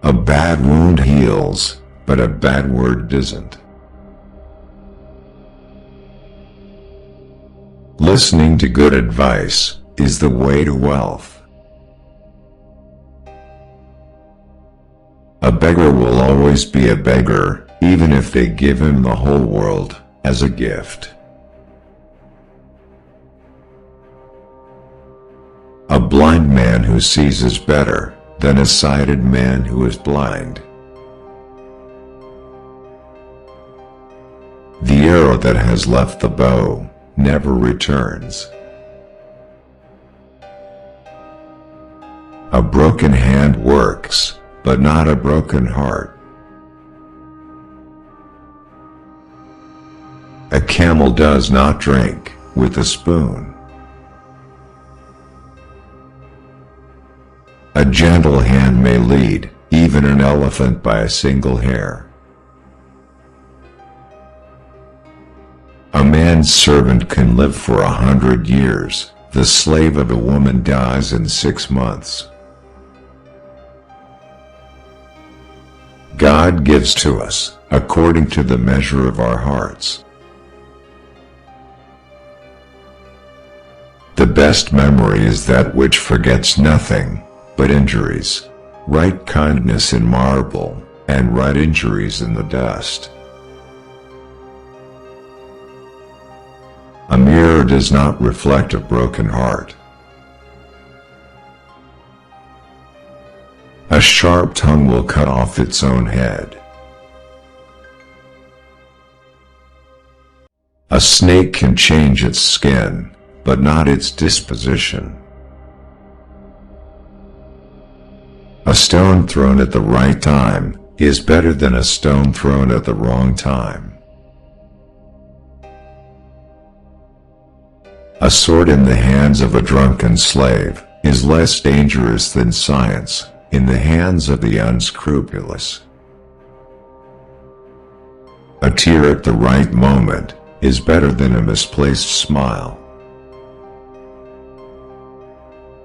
A bad wound heals, but a bad word doesn't. Listening to good advice is the way to wealth. A beggar will always be a beggar, even if they give him the whole world as a gift. A blind man who sees is better than a sighted man who is blind. The arrow that has left the bow never returns. A broken hand works, but not a broken heart. A camel does not drink with a spoon. A gentle hand may lead even an elephant by a single hair. A man's servant can live for 100 years. The slave of a woman dies in 6 months. God gives to us according to the measure of our hearts. The best memory is that which forgets nothing but injuries. Write kindness in marble, and write injuries in the dust. A mirror does not reflect a broken heart. A sharp tongue will cut off its own head. A snake can change its skin, but not its disposition. A stone thrown at the right time is better than a stone thrown at the wrong time. A sword in the hands of a drunken slave is less dangerous than science in the hands of the unscrupulous. A tear at the right moment is better than a misplaced smile.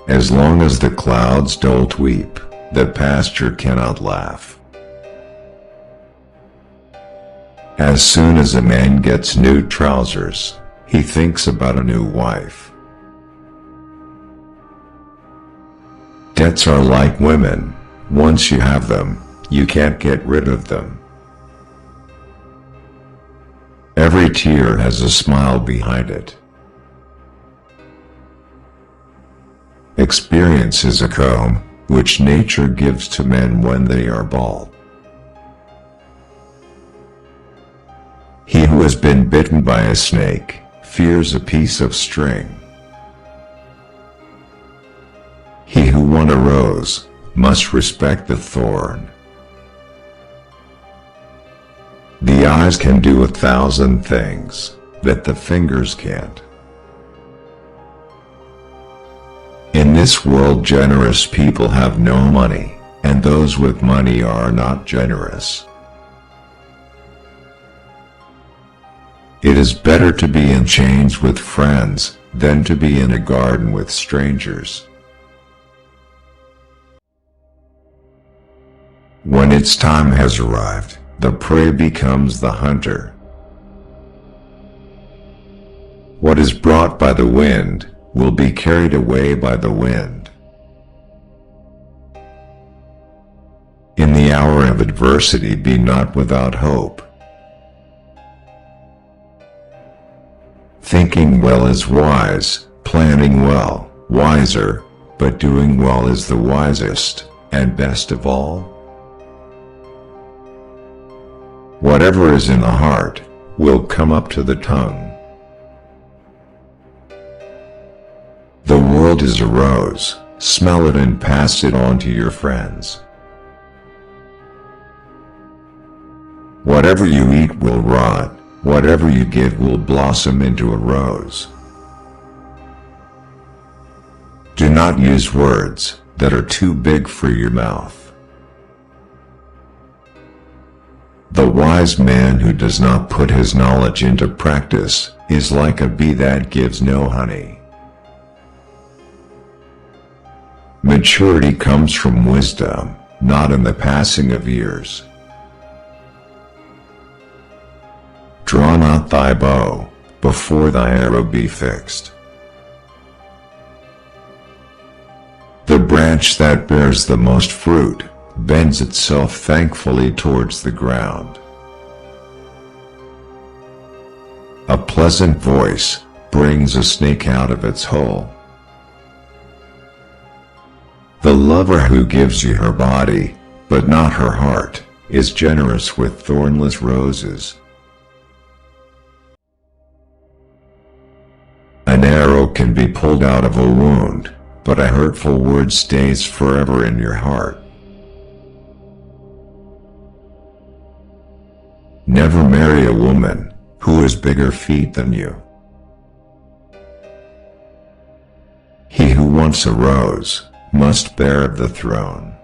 As long as the clouds don't weep, the pasture cannot laugh. As soon as a man gets new trousers, he thinks about a new wife. Debts are like women. Once you have them, you can't get rid of them. Every tear has a smile behind it. Experience is a comb which nature gives to men when they are bald. He who has been bitten by a snake fears a piece of string. He who won a rose must respect the thorn. The eyes can do 1,000 things that the fingers can't. In this world, generous people have no money, and those with money are not generous. It is better to be in chains with friends than to be in a garden with strangers. When its time has arrived, the prey becomes the hunter. What is brought by the wind will be carried away by the wind. In the hour of adversity, be not without hope. Thinking well is wise, planning well, wiser, but doing well is the wisest, and best of all. Whatever is in the heart will come up to the tongue. The world is a rose, smell it and pass it on to your friends. Whatever you eat will rot, whatever you give will blossom into a rose. Do not use words that are too big for your mouth. The wise man who does not put his knowledge into practice is like a bee that gives no honey. Maturity comes from wisdom, not in the passing of years. Draw not thy bow, before thy arrow be fixed. The branch that bears the most fruit bends itself thankfully towards the ground. A pleasant voice brings a snake out of its hole. The lover who gives you her body, but not her heart, is generous with thornless roses. An arrow can be pulled out of a wound, but a hurtful word stays forever in your heart. Never marry a woman who has bigger feet than you. He who wants a rose must bear the throne.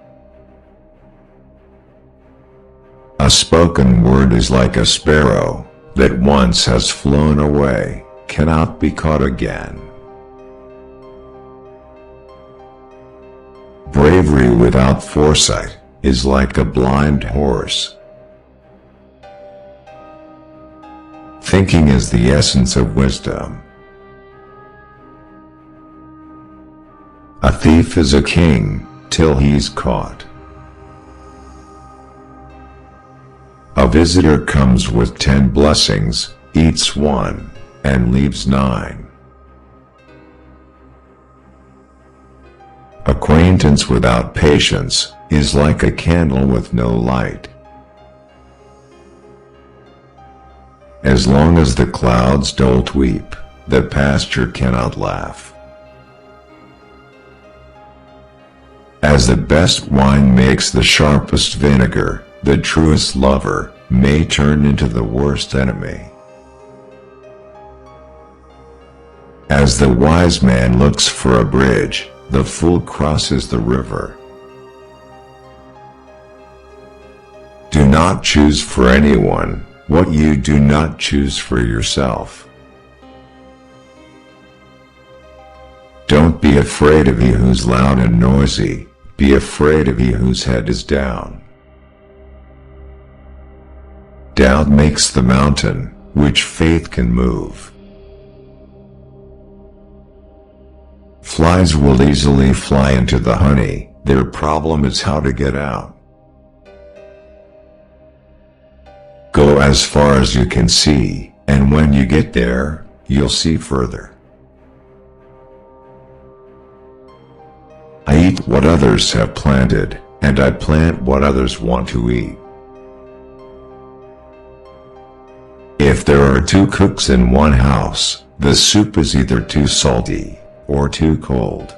A spoken word is like a sparrow that once has flown away, cannot be caught again. Bravery without foresight is like a blind horse. Thinking is the essence of wisdom. A thief is a king till he's caught. A visitor comes with 10 blessings, eats 1, and leaves 9. Acquaintance without patience is like a candle with no light. As long as the clouds don't weep, the pasture cannot laugh. As the best wine makes the sharpest vinegar, the truest lover may turn into the worst enemy. As the wise man looks for a bridge, the fool crosses the river. Do not choose for anyone what you do not choose for yourself. Don't be afraid of he who's loud and noisy, be afraid of he whose head is down. Doubt makes the mountain, which faith can move. Flies will easily fly into the honey, their problem is how to get out. Go as far as you can see, and when you get there, you'll see further. I eat what others have planted, and I plant what others want to eat. If there are 2 cooks in one house, the soup is either too salty or too cold.